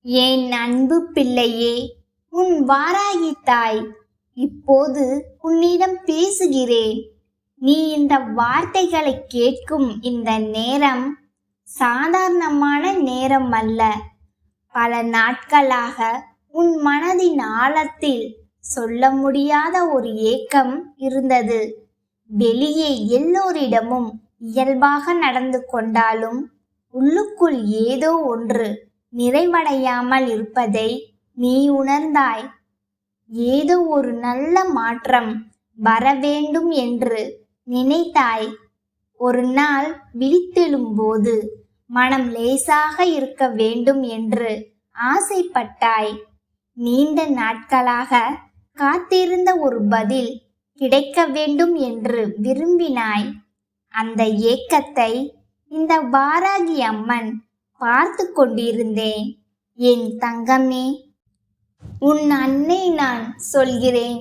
என் அன்பு பிள்ளையே, உன் வாராகி தாய் இப்போது உன்னிடம் பேசுகிறேன். நீ இந்த வார்த்தைகளை கேட்கும் இந்த நேரம் சாதாரணமான நேரம் அல்ல. பல நாட்களாக உன் மனதின் ஆழத்தில் சொல்ல முடியாத ஒரு ஏக்கம் இருந்தது. வெளியே எல்லோரிடமும் இயல்பாக நடந்து கொண்டாலும் உள்ளுக்குள் ஏதோ ஒன்று நிறைவடையாமல் இருப்பதை நீ உணர்ந்தாய். ஏதோ ஒரு நல்ல மாற்றம் வர வேண்டும் என்று நினைத்தாய். ஒரு நாள் விழித்தெழும்போது மனம் லேசாக இருக்க வேண்டும் என்று ஆசைப்பட்டாய். நீண்ட நாட்களாக காத்திருந்த ஒரு பதில் கிடைக்க வேண்டும் என்று விரும்பினாய். அந்த ஏக்கத்தை இந்த வாராகி அம்மன் பார்த்து கொண்டிருந்தேன். என் தங்கமே, உன் அன்னை நான் சொல்கிறேன்.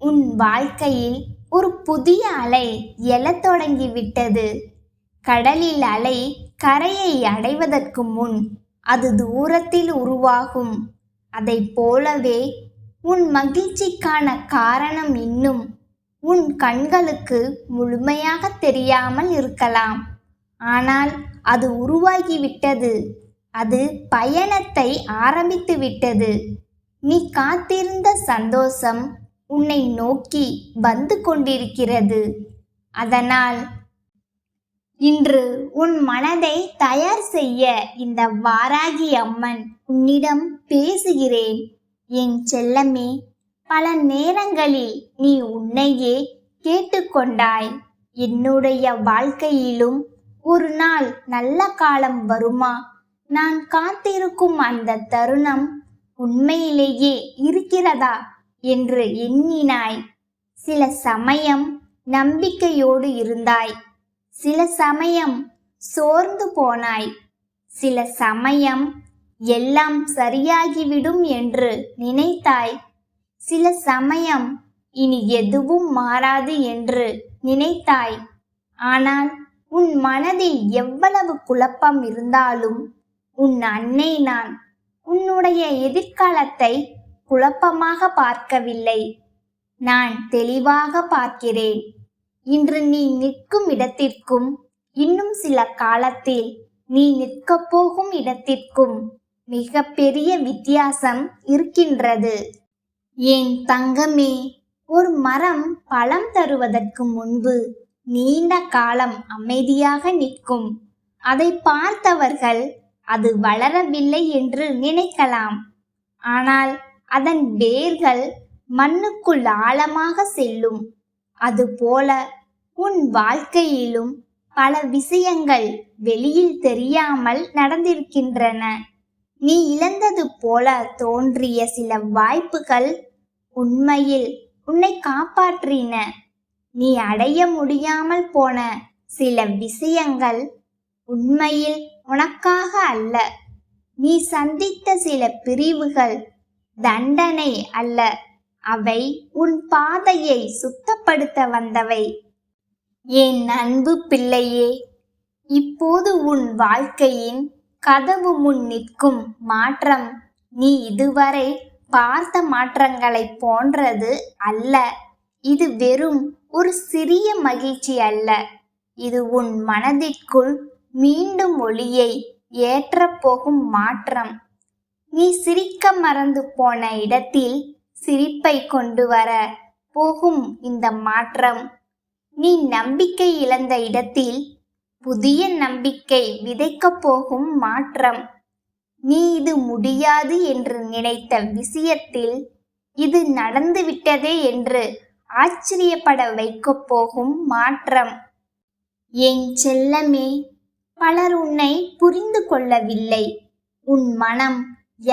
உன் வாழ்க்கையில் ஒரு புதிய அலை எழத் தொடங்கிவிட்டது. கடலில் அலை கரையை அடைவதற்கு முன் அது தூரத்தில் உருவாகும். அதை போலவே உன் மகிழ்ச்சிக்கான காரணம் இன்னும் உன் கண்களுக்கு முழுமையாக தெரியாமல் இருக்கலாம். ஆனால் அது உருவாகிவிட்டது. அது பயணத்தை ஆரம்பித்து விட்டது. நீ காத்திருந்த சந்தோஷம் உன்னை நோக்கி வந்து கொண்டிருக்கிறது. அதனால் இன்று உன் மனதை தயார் செய்ய இந்த வாராகி அம்மன் உன்னிடம் பேசுகிறேன். என் செல்லமே, பல நேரங்களில் நீ உன்னையே கேட்டுக்கொண்டாய். என்னுடைய வாழ்க்கையிலும் ஒரு நாள் நல்ல காலம் வருமா? நான் காத்திருக்கும் அந்த தருணம் உண்மையிலேயே இருக்கிறதா என்று எண்ணினாய். சில சமயம் நம்பிக்கையோடு இருந்தாய். சில சமயம் சோர்ந்து போனாய். சில சமயம் எல்லாம் சரியாகிவிடும் என்று நினைத்தாய். சில சமயம் இனி எதுவும் மாறாது என்று நினைத்தாய். ஆனால் உன் மனதில் எவ்வளவு குழப்பம் இருந்தாலும் உன் அன்னை நான் உன்னுடைய எதிர்காலத்தை குழப்பமாக பார்க்கவில்லை. நான் தெளிவாக பார்க்கிறேன். இன்று நீ நிற்கும் இடத்திற்கும் இன்னும் சில காலத்தில் நீ நிற்கப் போகும் இடத்திற்கும் மிக பெரிய வித்தியாசம் இருக்கின்றது. என் தங்கமே, ஒரு மரம் பழம் தருவதற்கு முன்பு நீண்ட காலம் அமைதியாக நிற்கும். அதை பார்த்தவர்கள் அது வளரவில்லை என்று நினைக்கலாம். ஆனால் அதன் வேர்கள் மண்ணுக்குள் ஆழமாக செல்லும். அதுபோல உன் வாழ்க்கையிலும் பல விஷயங்கள் வெளியில் தெரியாமல் நடந்திருக்கின்றன. நீ இழந்தது போல தோன்றிய சில வாய்ப்புகள் உண்மையில் உன்னை காப்பாற்றின. நீ அடைய முடியாமல் போன சில விஷயங்கள் உண்மையில் உனக்காக அல்ல. நீ சந்தித்த சில பிரிவுகள் தண்டனை அல்ல, அவை உன் பாதையை சுத்தப்படுத்த வந்தவை. என் அன்பு பிள்ளையே, இப்போது உன் வாழ்க்கையின் கதவு முன் நிற்கும் மாற்றம் நீ இதுவரை பார்த்த மாற்றங்களைப் போன்றது அல்ல. இது வெறும் ஒரு சிறிய மகிழ்ச்சி அல்ல. இது உன் மனதிற்குள் மீண்டும் ஒளியை ஏற்றப் போகும் மாற்றம். நீ சிரிக்க மறந்து போன இடத்தில் சிரிப்பை கொண்டு வர போகும் இந்த மாற்றம். நீ நம்பிக்கை இழந்த இடத்தில் புதிய நம்பிக்கை விதைக்கப் போகும் மாற்றம். நீ இது முடியாது என்று நினைத்த விஷயத்தில் இது நடந்துவிட்டதே என்று ஆச்சரியப்பட வைக்கப் போகும் மாற்றம். என் செல்லமே, பலர் உன்னை புரிந்து கொள்ளவில்லை. உன் மனம்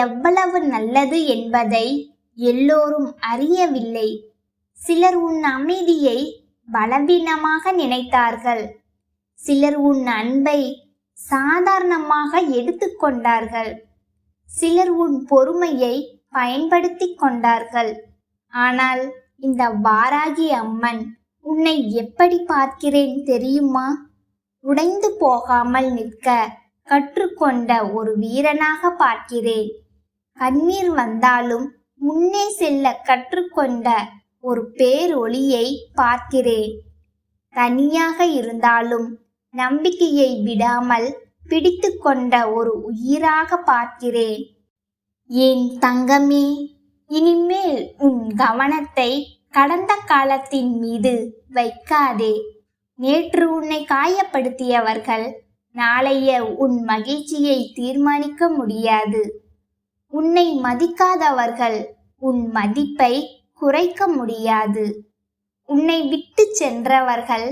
எவ்வளவு நல்லது என்பதை எல்லோரும் அறியவில்லை. சிலர் உன் அமைதியை பலவீனமாக நினைத்தார்கள். சிலர் உன் அன்பை சாதாரணமாக எடுத்துக்கொண்டார்கள். சிலர் உன் பொறுமையை பயன்படுத்தி கொண்டார்கள். ஆனால் இந்த வாராகி அம்மன் உன்னை எப்படி பார்க்கிறேன் தெரியுமா? உடைந்து போகாமல் நிற்க கற்றுக்கொண்ட ஒரு வீரனாக பார்க்கிறேன். கண்ணீர் வந்தாலும் முன்னே செல்ல கற்றுக்கொண்ட ஒரு பேரொளியை பார்க்கிறேன். தனியாக இருந்தாலும் நம்பிக்கையை விடாமல் பிடித்து கொண்ட ஒரு உயிராக பார்க்கிறேன். என் தங்கமே, இனிமேல் உன் கவனத்தை கடந்த காலத்தின் மீது வைக்காதே. நேற்று உன்னை காயப்படுத்தியவர்கள் நாளைய உன் மகிழ்ச்சியை தீர்மானிக்க முடியாது. உன்னை மதிக்காதவர்கள் உன் மதிப்பை குறைக்க முடியாது. உன்னை விட்டு சென்றவர்கள்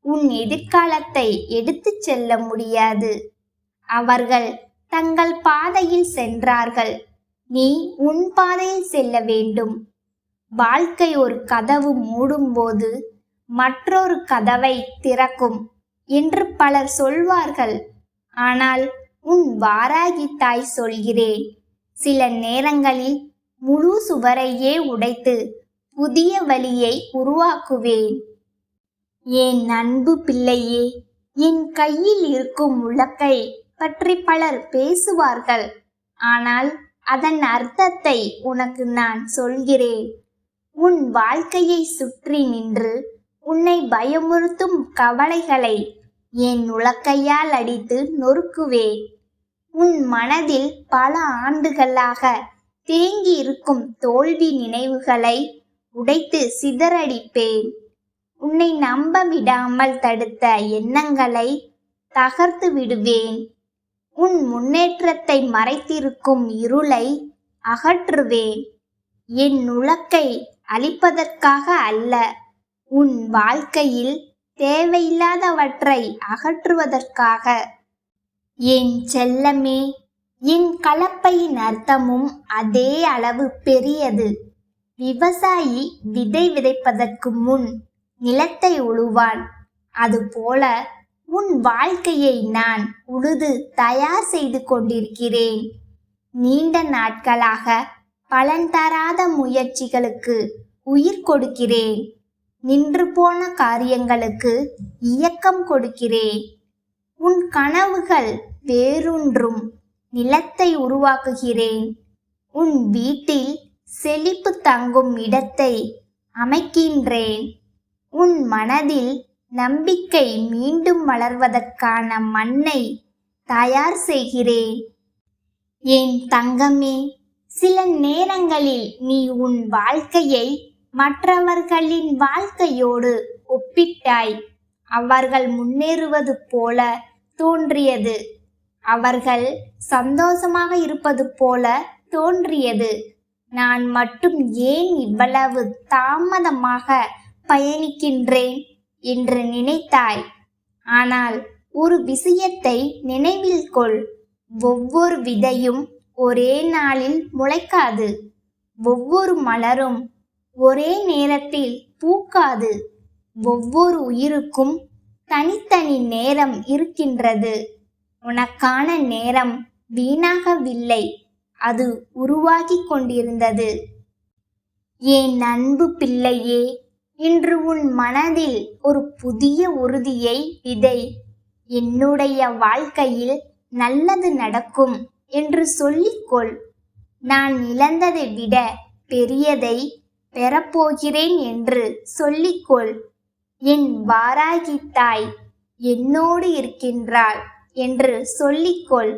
உன் எதிர்காலத்தை எடுத்துச் செல்ல முடியாது. அவர்கள் தங்கள் பாதையில் சென்றார்கள், நீ உன் பாதையில் செல்ல வேண்டும். வாழ்க்கை ஒரு கதவு மூடும்போது மற்றொரு கதவை திறக்கும் என்று பலர் சொல்வார்கள். ஆனால் உன் வாராகி தாய் சொல்கிறேன், சில நேரங்களில் முழு சுவரையே உடைத்து புதிய வழியை உருவாக்குவேன். என் அன்பு பிள்ளையே, என் கையில் இருக்கும் உலக்கை பற்றி பலர் பேசுவார்கள். ஆனால் அதன் அர்த்தத்தை உனக்கு நான் சொல்கிறேன். உன் வாழ்க்கையை சுற்றி நின்று உன்னை பயமுறுத்தும் கவலைகளை என் உலக்கையால் அடித்து நொறுக்குவேன். உன் மனதில் பல ஆண்டுகளாக தேங்கி இருக்கும் தோல்வி நினைவுகளை உடைத்து சிதறடிப்பேன். உன்னை நம்ப விடாமல் தடுத்த எண்ணங்களை தகர்த்து விடுவேன். உன் முன்னேற்றத்தை மறைத்திருக்கும் இருளை அகற்றுவேன். என் உலக்கை அழிப்பதற்காக அல்ல, உன் வாழ்க்கையில் தேவையில்லாதவற்றை அகற்றுவதற்காக. என் செல்லமே, என் கலப்பையின் அர்த்தமும் அதே அளவு பெரியது. விவசாயி விதை விதைப்பதற்கு முன் நிலத்தை உழுவான். அதுபோல உன் வாழ்க்கையை நான் உழுது தயார் செய்து கொண்டிருக்கிறேன். நீண்ட நாட்களாக பலன் தராத முயற்சிகளுக்கு உயிர் கொடுக்கிறேன். நின்று போன காரியங்களுக்கு இயக்கம் கொடுக்கிறேன். உன் கனவுகள் வேரூன்றும் நிலத்தை உருவாக்குகிறேன். உன் வீட்டில் செழிப்பு தங்கும் இடத்தை அமைக்கின்றேன். உன் மனதில் நம்பிக்கை மீண்டும் வளர்வதற்கான மண்ணை தயார் செய்கிறேன். என் தங்கமே, சில நேரங்களில் நீ உன் வாழ்க்கையை மற்றவர்களின் வாழ்க்கையோடு ஒப்பிட்டாய். அவர்கள் முன்னேறுவது போல தோன்றியது. அவர்கள் சந்தோஷமாக இருப்பது போல தோன்றியது. நான் மட்டும் ஏன் இவ்வளவு தாமதமாக பயணிக்கின்றேன் என்று நினைத்தாய். ஆனால் ஒரு விஷயத்தை நினைவில் கொள், ஒவ்வொரு விதையும் ஒரே நாளில் முளைக்காது. ஒவ்வொரு மலரும் ஒரே நேரத்தில் பூக்காது. ஒவ்வொரு உயிருக்கும் தனித்தனி நேரம் இருக்கின்றது. உனக்கான நேரம் வீணாகவில்லை, அது உருவாகி கொண்டிருந்தது. என் அன்பு பிள்ளையே, இன்று உன் மனதில் ஒரு புதிய உறுதியை விதை. என்னுடைய வாழ்க்கையில் நல்லது நடக்கும் என்று சொல்லிக்கொள். நான் இழந்ததை விட பெரியதை பெறப்போகிறேன் என்று சொல்லிக்கொள். என் வாராகி தாய் என்னோடு இருக்கின்றாள் என்று சொல்லிக்கொள்.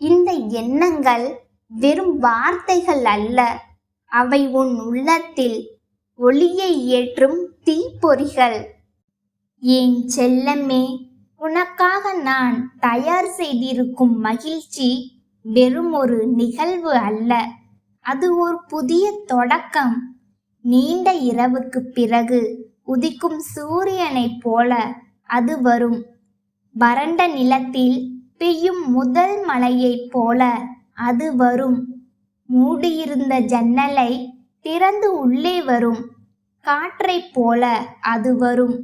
இந்த எண்ணங்கள் வெறும் வார்த்தைகள் அல்ல, அவை உன் உள்ளத்தில் ஒளியை ஏற்றும் தீப்பொறிகள். என் செல்லமே, உனக்காக நான் தயார் செய்திருக்கும் மகிழ்ச்சி வெறும் ஒரு நிகழ்வு அல்ல, அது ஒரு புதிய தொடக்கம். நீண்ட இரவுக்கு பிறகு உதிக்கும் சூரியனைப் போல அது வரும். வறண்ட நிலத்தில் பெய்யும் முதல் மழையைப் போல அது வரும். மூடியிருந்த ஜன்னலை திறந்து உள்ளே வரும் காற்றைப் போல அது வரும்.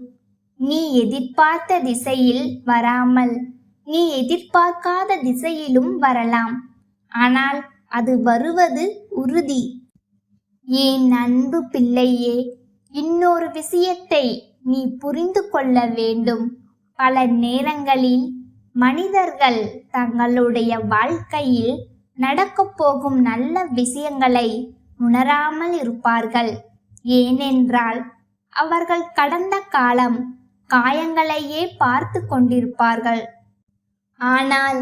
நீ எதிர்பார்த்த திசையில் வராமல் நீ எதிர்பார்க்காத திசையிலும் வரலாம். ஆனால் அது வருவது உறுதி. என் அன்பு பிள்ளையே, இன்னொரு விஷயத்தை நீ புரிந்து கொள்ள வேண்டும். பல நேரங்களில் மனிதர்கள் தங்களுடைய வாழ்க்கையில் நடக்கப் போகும் நல்ல விஷயங்களை உணராமல் இருப்பார்கள். ஏனென்றால் அவர்கள் கடந்த காலம் காயங்களையே பார்த்து கொண்டிருப்பார்கள். ஆனால்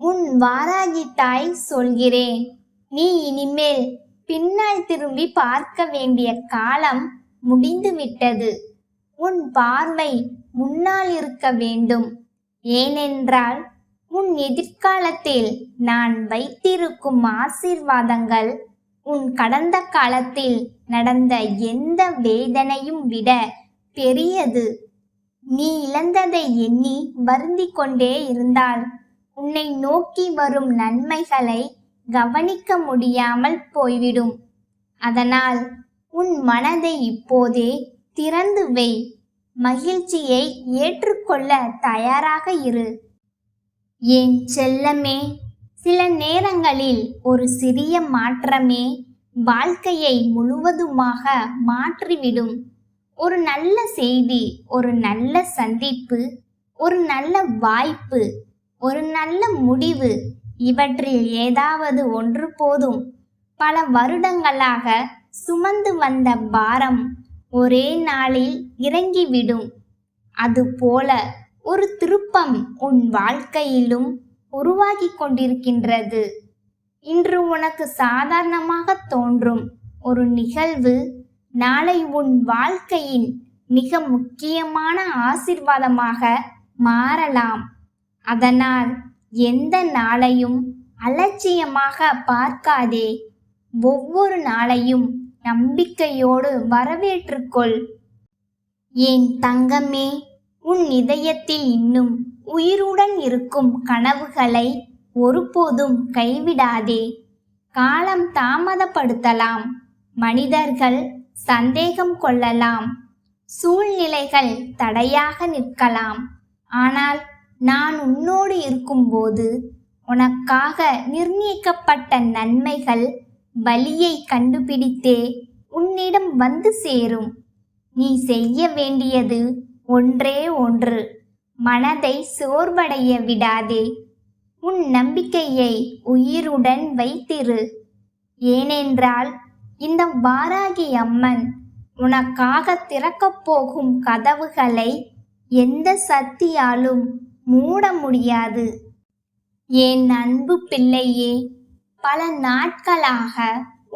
உன் வாராகி தாய் சொல்கிறேன், நீ இனிமேல் பின்னால் திரும்பி பார்க்க வேண்டிய காலம் முடிந்துவிட்டது. உன் பார்வை முன்னால் இருக்க வேண்டும். ஏனென்றால் உன் எதிர்காலத்தில் நான் வைத்திருக்கும் ஆசீர்வாதங்கள் உன் கடந்த காலத்தில் நடந்த எந்த வேதனையும் விட பெரியது. நீ இழந்ததை எண்ணி வருந்திக் கொண்டே இருந்தால் உன்னை நோக்கி வரும் நன்மைகளை கவனிக்க முடியாமல் போய்விடும். அதனால் உன் மனதை இப்போதே திறந்து வை. மகிழ்ச்சியை ஏற்றுக்கொள்ள தயாராக இரு. என் செல்லமே, சில நேரங்களில் ஒரு சிறிய மாற்றமே வாழ்க்கையை முழுவதுமாக மாற்றிவிடும். ஒரு நல்ல செய்தி, ஒரு நல்ல சந்திப்பு, ஒரு நல்ல வாய்ப்பு, ஒரு நல்ல முடிவு, இவற்றில் ஏதாவது ஒன்று போதும். பல வருடங்களாக சுமந்து வந்த பாரம் ஒரே நாளில் இறங்கிவிடும். அதுபோல ஒரு திருப்பம் உன் வாழ்க்கையிலும் உருவாகி கொண்டிருக்கின்றது. இன்று உனக்கு சாதாரணமாக தோன்றும் ஒரு நிகழ்வு நாளை உன் வாழ்க்கையின் மிக முக்கியமான ஆசீர்வாதமாக மாறலாம். அதனால் எந்த நாளையும் அலட்சியமாக பார்க்காதே. ஒவ்வொரு நாளையும் நம்பிக்கையோடு வரவேற்றுக்கொள். என் தங்கமே, உன் இதயத்தில் இன்னும் உயிருடன் இருக்கும் கனவுகளை ஒருபோதும் கைவிடாதே. காலம் தாமதப்படுத்தலாம், மனிதர்கள் சந்தேகம் கொள்ளலாம், சூழ்நிலைகள் தடையாக நிற்கலாம். ஆனால் நான் உன்னோடு இருக்கும்போது உனக்காக நிர்ணயிக்கப்பட்ட நன்மைகள் வழியை கண்டுபிடித்தே உன்னிடம் வந்து சேரும். நீ செய்ய வேண்டியது ஒன்றே ஒன்று, மனதை சோர்வடைய விடாதே. உன் நம்பிக்கையை உயிருடன் வைத்திரு. ஏனென்றால் இந்த வாராகி அம்மன் உனக்காக திறக்கப் போகும் கதவுகளை எந்த சக்தியாலும் மூட முடியாது. என் அன்பு பிள்ளையே, பல நாட்களாக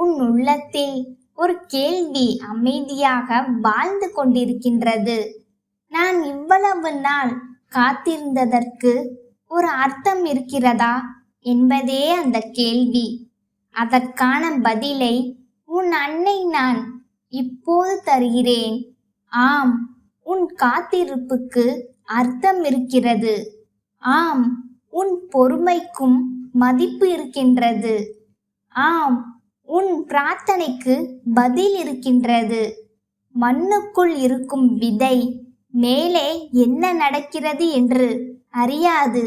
உன் உள்ளத்தில் ஒரு கேள்வி அமைதியாக வாழ்ந்து கொண்டிருக்கின்றது. நான் இவ்வளவு நாள் காத்திருந்ததற்கு ஒரு அர்த்தம் இருக்கிறதா என்பதே அந்த கேள்வி. அதற்கான பதிலை உன் அன்னை நான் இப்போது தருகிறேன். ஆம், உன் காத்திருப்புக்கு அர்த்தம் இருக்கிறது. ஆம், உன் பொறுமைக்கும் மதிப்பு இருக்கின்றது. ஆம், உன் பிரார்த்தனைக்கு பதில் இருக்கின்றது. மண்ணுக்குள் இருக்கும் விதை மேலே என்ன நடக்கிறது என்று அறியாது,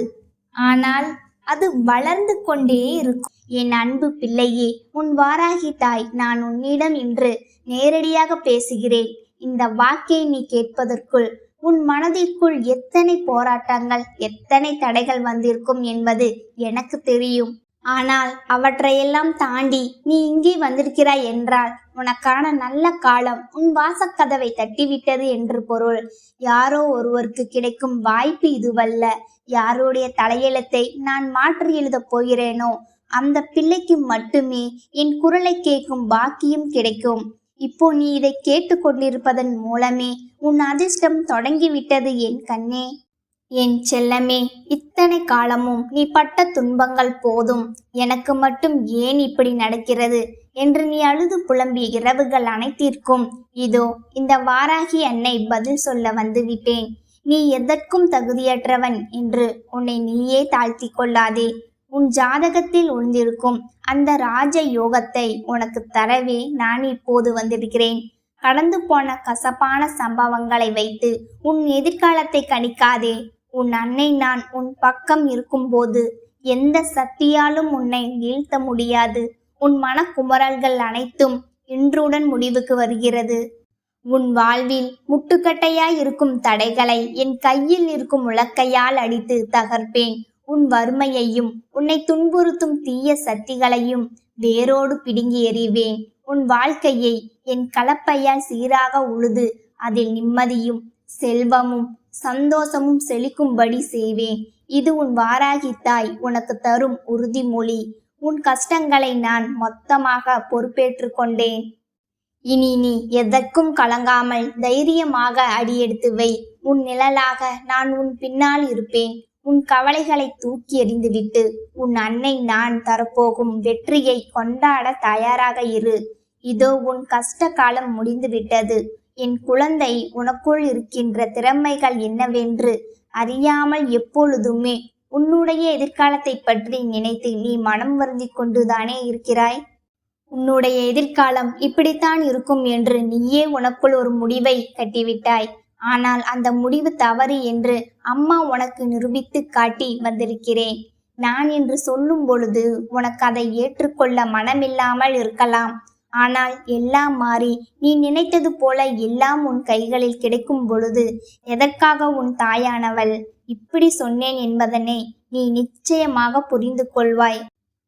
ஆனால் அது வளர்ந்து கொண்டே இருக்கும். என் அன்பு பிள்ளையே, உன் வாராகி தாய் நான் உன்னிடம் இன்று நேரடியாக பேசுகிறேன். இந்த வாக்கை நீ கேட்பதற்குள் உன் மனதிற்குள் எத்தனை போராட்டங்கள், எத்தனை தடைகள் வந்திருக்கும் என்பது எனக்கு தெரியும். ஆனால் அவற்றையெல்லாம் தாண்டி நீ இங்கே வந்திருக்கிறாய் என்றால் உனக்கான நல்ல காலம் உன் வாசக்கதவை தட்டிவிட்டது என்று பொருள். யாரோ ஒருவருக்கு கிடைக்கும் வாய்ப்பு இதுவல்ல. யாருடைய தலையெழுத்தை நான் மாற்றி எழுதப் போகிறேனோ அந்த பிள்ளைக்கு மட்டுமே என் குரலை கேட்கும் பாக்கியம் கிடைக்கும். இப்போ நீ இதை கேட்டுக்கொண்டிருப்பதன் மூலமே உன் அதிர்ஷ்டம் தொடங்கிவிட்டது என் கண்ணே. என் செல்லமே, இத்தனை காலமும் நீ பட்ட துன்பங்கள் போதும். எனக்கு மட்டும் ஏன் இப்படி நடக்கிறது என்று நீ அழுது புலம்பிய இரவுகள் அனைத்திற்கும் இதோ இந்த வாராகி அன்னை பதில் சொல்ல வந்துவிட்டேன். நீ எதற்கும் தகுதியற்றவன் என்று உன்னை நீயே தாழ்த்தி கொள்ளாதே. உன் ஜாதகத்தில் ஒளிந்திருக்கும் அந்த ராஜ யோகத்தை உனக்கு தரவே நான் இப்போது வந்திருக்கிறேன். கடந்து போன கசப்பான சம்பவங்களை வைத்து உன் எதிர்காலத்தை கணிக்காதே. உன் அன்னை நான் உன் பக்கம் இருக்கும்போது எந்த சக்தியாலும் உன்னை வீழ்த்த முடியாது. உன் மனக்குமரல்கள் அனைத்தும் இன்றுடன் முடிவுக்கு வருகிறது. உன் வாழ்வில் முட்டுக்கட்டையாய் இருக்கும் தடைகளை என் கையில் இருக்கும் உலக்கையால் அடித்து தகர்ப்பேன். உன் வறுமையையும் உன்னை துன்புறுத்தும் தீய சக்திகளையும் வேரோடு பிடுங்கி எறிவேன். உன் வாழ்க்கையை என் கலப்பையால் சீராக உழுது அதில் நிம்மதியும் செல்வமும் சந்தோஷமும் செழிக்கும்படி செய்வேன். இது உன் வாராகி தாய் உனக்கு தரும் உறுதிமொழி. உன் கஷ்டங்களை நான் மொத்தமாக பொறுப்பேற்று கொண்டேன். இனி நீ எதற்கும் கலங்காமல் தைரியமாக அடியெடுத்து வை. உன் நிழலாக நான் உன் பின்னால் இருப்பேன். உன் கவலைகளை தூக்கி எறிந்துவிட்டு உன் அன்னை நான் தரப்போகும் வெற்றியை கொண்டாட தயாராக இரு. இதோ உன் கஷ்ட காலம் முடிந்துவிட்டது. என் குழந்தை, உனக்குள் இருக்கின்ற திறமைகள் என்னவென்று அறியாமல் எப்பொழுதுமே உன்னுடைய எதிர்காலத்தை பற்றி நினைத்து நீ மனம் வருந்தி கொண்டுதானே இருக்கிறாய். உன்னுடைய எதிர்காலம் இப்படித்தான் இருக்கும் என்று நீயே உனக்குள் ஒரு முடிவை கட்டிவிட்டாய். ஆனால் அந்த முடிவு தவறு என்று அம்மா உனக்கு நிரூபித்து காட்டி வந்திருக்கிறேன். நான் என்று சொல்லும் பொழுது உனக்கு அதை ஏற்றுக்கொள்ள மனமில்லாமல் இருக்கலாம். ஆனால் எல்லாம் மாறி நீ நினைத்தது போல எல்லாம் உன் கைகளில் கிடைக்கும் பொழுது எதற்காக உன் தாயானவள் இப்படி சொன்னேன் என்பதனை நீ நிச்சயமாக புரிந்து கொள்வாய்.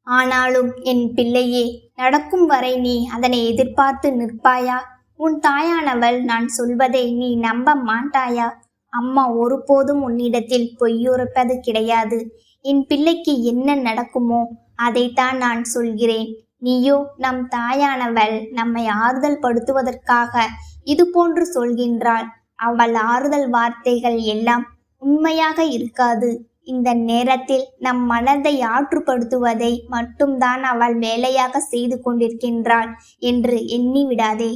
ஆனாலும் என் பிள்ளையே, நடக்கும் வரை நீ அதனை எதிர்பார்த்து நிற்பாயா? உன் தாயானவள் நான் சொல்வதை நீ நம்ப மாட்டாயா? அம்மா ஒருபோதும் உன்னிடத்தில் பொய்யுரைப்பது கிடையாது. என் பிள்ளைக்கு என்ன நடக்குமோ அதைத்தான் நான் சொல்கிறேன். நீயோ நம் தாயானவள் நம்மை ஆறுதல் படுத்துவதற்காக இது போன்று சொல்கின்றாள். அவள் ஆறுதல் வார்த்தைகள் எல்லாம் உண்மையாக இருக்காது. இந்த நேரத்தில் நம் மனதை ஆற்றுப்படுத்துவதை மட்டும்தான் அவள் வேலையாக செய்து கொண்டிருக்கின்றாள் என்று எண்ணி விடாதே.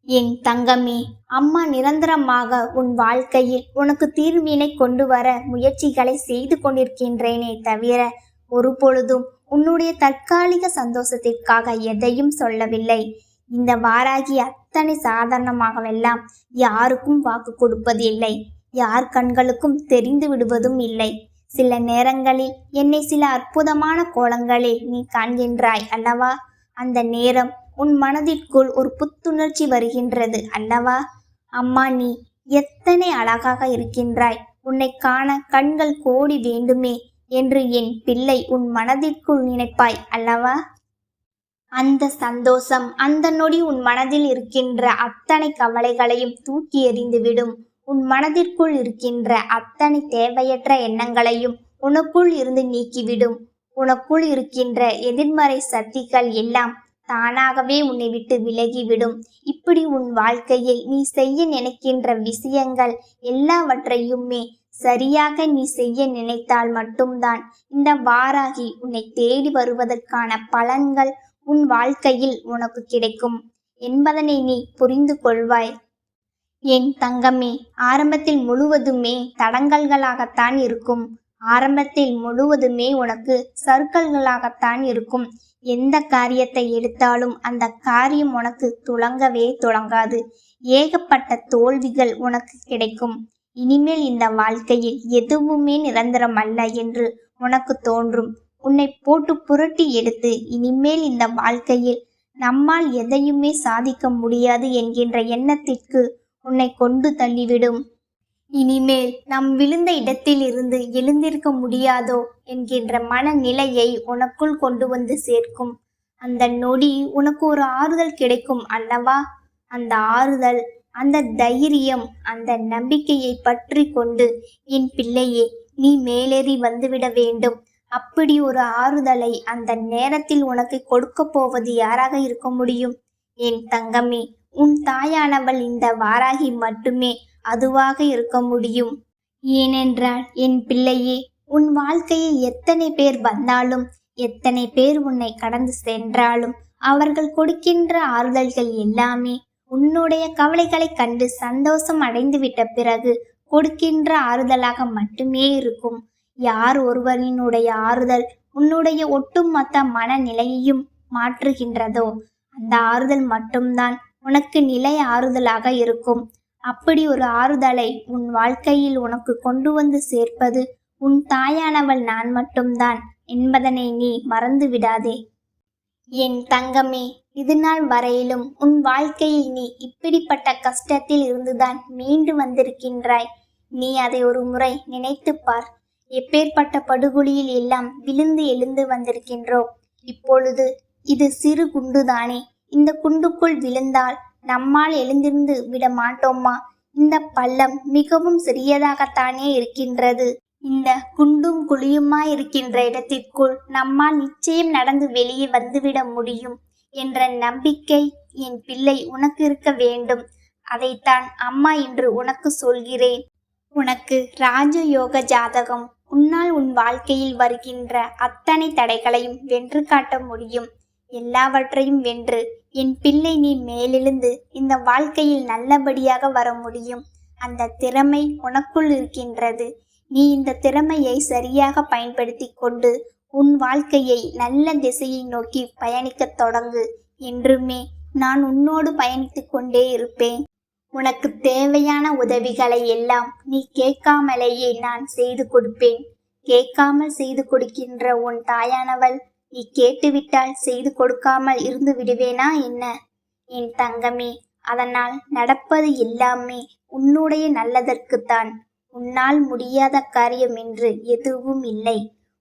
என் தங்கமே, அம்மா நிரந்தரமாக உன் வாழ்க்கையில் உனக்கு தீர்வினை கொண்டு வர முயற்சிகளை செய்து கொண்டிருக்கின்றேனே தவிர ஒரு பொழுதும் உன்னுடைய தற்காலிக சந்தோஷத்திற்காக எதையும் சொல்லவில்லை. இந்த வாராகி அத்தனை சாதாரணமாகவெல்லாம் யாருக்கும் வாக்கு கொடுப்பது இல்லை. யார் கண்களுக்கும் தெரிந்து விடுவதும் இல்லை. சில நேரங்களில் என்னை சில அற்புதமான கோலங்களில் நீ காண்கின்றாய் அல்லவா? அந்த நேரம் உன் மனதிற்குள் ஒரு புத்துணர்ச்சி வருகின்றது அல்லவா? அம்மா, நீ எத்தனை அழகாக இருக்கின்றாய், உன்னை காண கண்கள் கோடி வேண்டுமே என்று என் பிள்ளை உன் மனதிற்குள் நினைப்பாய் அல்லவா? அந்த சந்தோஷம், அந்த நொடி உன் மனதில் இருக்கின்ற அத்தனை கவலைகளையும் தூக்கி எறிந்துவிடும். உன் மனதிற்குள் இருக்கின்ற அத்தனை தேவையற்ற எண்ணங்களையும் உனக்குள் இருந்து நீக்கிவிடும். உனக்குள் இருக்கின்ற எதிர்மறை சக்திகள் எல்லாம் தானாகவே உன்னை விட்டு விலகிவிடும். இப்படி உன் வாழ்க்கையில் நீ செய்ய நினைக்கின்ற விஷயங்கள் எல்லாவற்றையுமே சரியாக நீ செய்ய நினைத்தால் மட்டும்தான் இந்த வாராகி உன்னை தேடி வருவதற்கான பலன்கள் உன் வாழ்க்கையில் உனக்கு கிடைக்கும் என்பதனை நீ புரிந்து கொள்வாய். என் தங்கமே, ஆரம்பத்தில் முழுவதுமே தடங்கல்களாகத்தான் இருக்கும். ஆரம்பத்தில் முழுவதுமே உனக்கு சறுக்கல்களாகத்தான் இருக்கும். எந்த காரியத்தை எடுத்தாலும் அந்த காரியம் உனக்கு துளங்கவே துளங்காது. ஏகப்பட்ட தோல்விகள் உனக்கு கிடைக்கும். இனிமேல் இந்த வாழ்க்கையில் எதுவுமே நிரந்தரம் அல்ல என்று உனக்கு தோன்றும். உன்னை போட்டு புரட்டி எடுத்து இனிமேல் இந்த வாழ்க்கையில் நம்மால் எதையுமே சாதிக்க முடியாது என்கின்ற எண்ணத்திற்கு உன்னை கொண்டு தள்ளிவிடும். இனிமேல் நம் விழுந்த இடத்தில் இருந்து எழுந்திருக்க முடியாதோ என்கின்ற மனநிலையை உனக்குள் கொண்டு வந்து சேர்க்கும். அந்த நொடி உனக்கு ஒரு ஆறுதல் கிடைக்கும் அல்லவா? அந்த ஆறுதல், அந்த தைரியம், அந்த நம்பிக்கையை பற்றி கொண்டு என் பிள்ளையே, நீ மேலேறி வந்துவிட வேண்டும். அப்படி ஒரு ஆறுதலை அந்த நேரத்தில் உனக்கு கொடுக்க போவது யாராக இருக்க முடியும்? என் தங்கமே, உன் தாயானவள் இந்த வாராகி மட்டுமே அதுவாக இருக்க முடியும். ஏனென்றால் என் பிள்ளையே, உன் வாழ்க்கையில் எத்தனை பேர் வந்தாலும் எத்தனை பேர் உன்னை கடந்து சென்றாலும் அவர்கள் கொடுக்கின்ற ஆறுதல்கள் எல்லாமே உன்னுடைய கவலைகளை கண்டு சந்தோஷம் அடைந்து விட்ட பிறகு கொடுக்கின்ற ஆறுதலாக மட்டுமே இருக்கும். யார் ஒருவரினுடைய ஆறுதல் உன்னுடைய ஒட்டுமொத்த மனநிலையையும் மாற்றுகின்றதோ அந்த ஆறுதல் மட்டும்தான் உனக்கு நிலை ஆறுதலாக இருக்கும். அப்படி ஒரு ஆறுதலை உன் வாழ்க்கையில் உனக்கு கொண்டு வந்து சேர்ப்பது உன் தாயானவள் நான் மட்டும்தான் என்பதனை நீ மறந்து விடாதே. என் தங்கமே, இது நாள் வரையிலும் உன் வாழ்க்கையில் நீ இப்படிப்பட்ட கஷ்டத்தில் இருந்துதான் மீண்டு வந்திருக்கின்றாய். நீ அதை ஒரு முறை நினைத்து பார். எப்பேற்பட்ட படுகொலியில் எல்லாம் விழுந்து எழுந்து வந்திருக்கின்றோம். இப்பொழுது இது சிறு குண்டுதானே, இந்த குண்டுக்குள் விழுந்தால் நம்மால் எழுந்திருந்து விட மாட்டோமா? இந்த பள்ளம் மிகவும் சிறியதாகத்தானே இருக்கின்றது. இந்த குண்டும் குழியுமாயிருக்கின்ற இடத்திற்குள் நம்மால் நிச்சயம் நடந்து வெளியே வந்துவிட முடியும் என்ற நம்பிக்கை என் பிள்ளை உனக்கு இருக்க வேண்டும். அதைத்தான் அம்மா இன்று உனக்கு சொல்கிறேன். உனக்கு ராஜயோக ஜாதகம். உன்னால் உன் வாழ்க்கையில் வருகின்ற அத்தனை தடைகளையும் வென்று காட்ட முடியும். எல்லாவற்றையும் வென்று என் பிள்ளை நீ மேலெழுந்து இந்த வாழ்க்கையில் நல்லபடியாக வர முடியும். அந்த திறமை உனக்குள் இருக்கின்றது. நீ இந்த திறமையை சரியாக பயன்படுத்தி கொண்டு உன் வாழ்க்கையை நல்ல திசையை நோக்கி பயணிக்கத் தொடங்கு. என்றுமே நான் உன்னோடு பயணித்து கொண்டே இருப்பேன். உனக்கு தேவையான உதவிகளை எல்லாம் நீ கேட்காமலேயே நான் செய்து கொடுப்பேன். கேட்காமல் செய்து கொடுக்கின்ற உன் தாயானவள் நீ கேட்டுவிட்டால் செய்து கொடுக்காமல் இருந்து விடுவேனா என்ன? என் தங்கமே, அதனால் நடப்பது எல்லாமே உன்னுடைய நல்லதற்குத்தான். உன்னால் முடியாத காரியம் என்று எதுவும் இல்லை.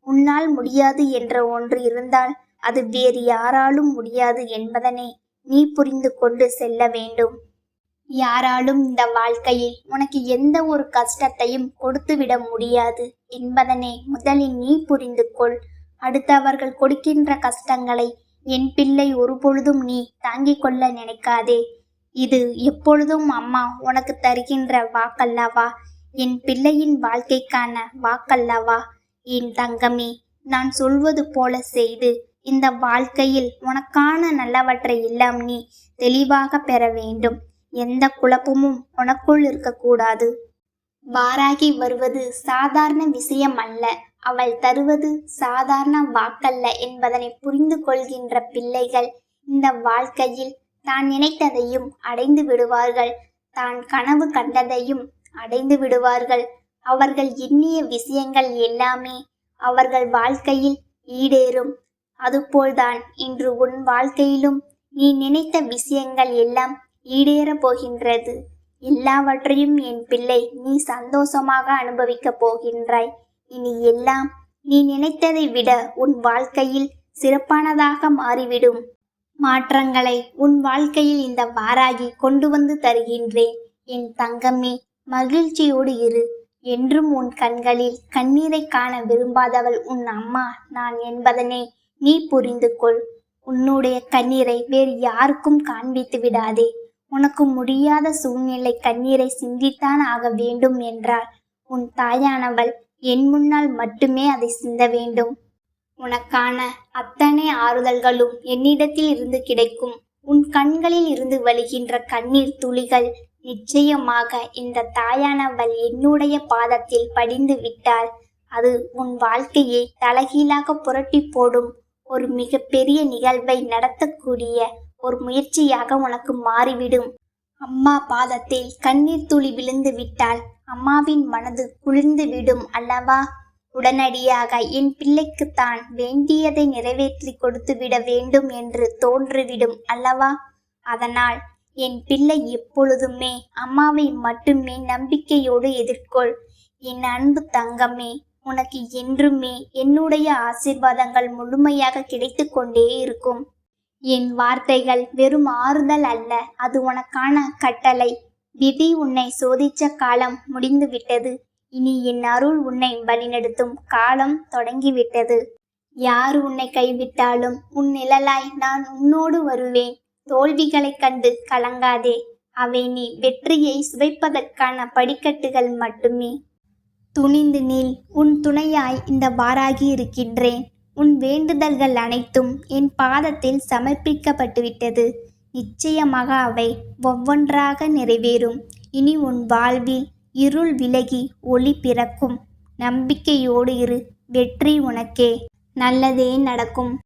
உன்னால் முடியாது என்ற ஒன்று இருந்தால் அது வேறு யாராலும் முடியாது என்பதனை நீ புரிந்து கொண்டு செல்ல வேண்டும். யாராலும் இந்த வாழ்க்கையில் உனக்கு எந்த ஒரு கஷ்டத்தையும் கொடுத்துவிட முடியாது என்பதனை முதலில் நீ புரிந்து கொள். அடுத்தவர்கள் கொடுக்கின்ற கஷ்டங்களை என் பிள்ளை ஒருபொழுதும் நீ தாங்கிக் கொள்ள நினைக்காதே. இது எப்பொழுதும் அம்மா உனக்கு தருகின்ற வாக்கல்லவா, என் பிள்ளையின் வாழ்க்கைக்கான வாக்கல்லவா. என் தங்கமே, நான் சொல்வது போல செய்து இந்த வாழ்க்கையில் உனக்கான நல்லவற்றை எல்லாம் நீ தெளிவாக பெற வேண்டும். எந்த குழப்பமும் உனக்குள் இருக்கக்கூடாது. வாராகி வருவது சாதாரண விஷயம் அல்ல, அவள் தருவது சாதாரண வாக்கல்ல என்பதனை புரிந்து கொள்கின்ற பிள்ளைகள் இந்த வாழ்க்கையில் தான் நினைத்ததையும் அடைந்து விடுவார்கள். தான் கனவு கண்டதையும் அடைந்து விடுவார்கள். அவர்கள் எண்ணிய விஷயங்கள் எல்லாமே அவர்கள் வாழ்க்கையில் ஈடேறும். அதுபோல்தான் இன்று உன் வாழ்க்கையிலும் நீ நினைத்த விஷயங்கள் எல்லாம் ஈடேற போகின்றது. எல்லாவற்றையும் என் பிள்ளை நீ சந்தோஷமாக அனுபவிக்கப் போகின்றாய். இனி எல்லாம் நீ நினைத்ததை விட உன் வாழ்க்கையில் சிறப்பானதாக மாறிவிடும். மாற்றங்களை உன் வாழ்க்கையில் இந்த வாராகி கொண்டு வந்து தருகின்றேன். என் தங்கமே, மகிழ்ச்சியோடு இரு. என்றும் உன் கண்களில் கண்ணீரை காண விரும்பாதவள் உன் அம்மா நான் என்பதனை நீ புரிந்து கொள். உன்னுடைய கண்ணீரை வேறு யாருக்கும் காண்பித்து விடாதே. உனக்கு முடியாத சூழ்நிலை கண்ணீரை சிந்தித்தான் ஆக வேண்டும் என்றால் உன் தாயானவள் என் முன்னால் மட்டுமே அதை சிந்த வேண்டும். உனக்கான அத்தனை ஆறுதல்களும் என்னிடத்தில் இருந்து கிடைக்கும். உன் கண்களில் இருந்து வழிகின்ற கண்ணீர் துளிகள் நிச்சயமாக இந்த தாயானவள் என்னுடைய பாதத்தில் படிந்து விட்டால் அது உன் வாழ்க்கையை தலைகீழாக புரட்டி போடும் ஒரு மிக பெரிய நிகழ்வை நடத்தக்கூடிய ஒரு முயற்சியாக உனக்கு மாறிவிடும். அம்மா பாதத்தில் கண்ணீர் துளி விழுந்து விட்டால் அம்மாவின் மனது குளிர்ந்து விடும் அல்லவா? உடனடியாக என் பிள்ளைக்கு தான் வேண்டியதை நிறைவேற்றி கொடுத்து விட வேண்டும் என்று தோன்றிவிடும் அல்லவா? அதனால் என் பிள்ளை எப்பொழுதுமே அம்மாவை மட்டுமே நம்பிக்கையோடு எதிர்கொள். என் அன்பு தங்கமே, உனக்கு என்றுமே என்னுடைய ஆசீர்வாதங்கள் முழுமையாக கிடைத்து கொண்டே இருக்கும். என் வார்த்தைகள் வெறும் ஆறுதல் அல்ல, அது உனக்கான கட்டளை. விதி உன்னை சோதிச்ச காலம் முடிந்துவிட்டது. இனி என் அருள் உன்னை வழிநடத்தும் காலம் தொடங்கிவிட்டது. யார் உன்னை கைவிட்டாலும் உன் நிழலாய் நான் உன்னோடு வருவேன். தோல்விகளைக் கண்டு கலங்காதே. அவை நீ வெற்றியை சுவைப்பதற்கான படிக்கட்டுகள் மட்டுமே. துணிந்து நில். உன் துணையாய் இந்த வாராகி இருக்கின்றேன். உன் வேண்டுதல்கள் அனைத்தும் என் பாதத்தில் சமர்ப்பிக்கப்பட்டுவிட்டது. நிச்சயமாக அவை ஒவ்வொன்றாக நிறைவேறும். இனி உன் வாழ்வில் இருள் விலகி ஒளி பிறக்கும். நம்பிக்கையோடு இரு. வெற்றி உனக்கே. நல்லதே நடக்கும்.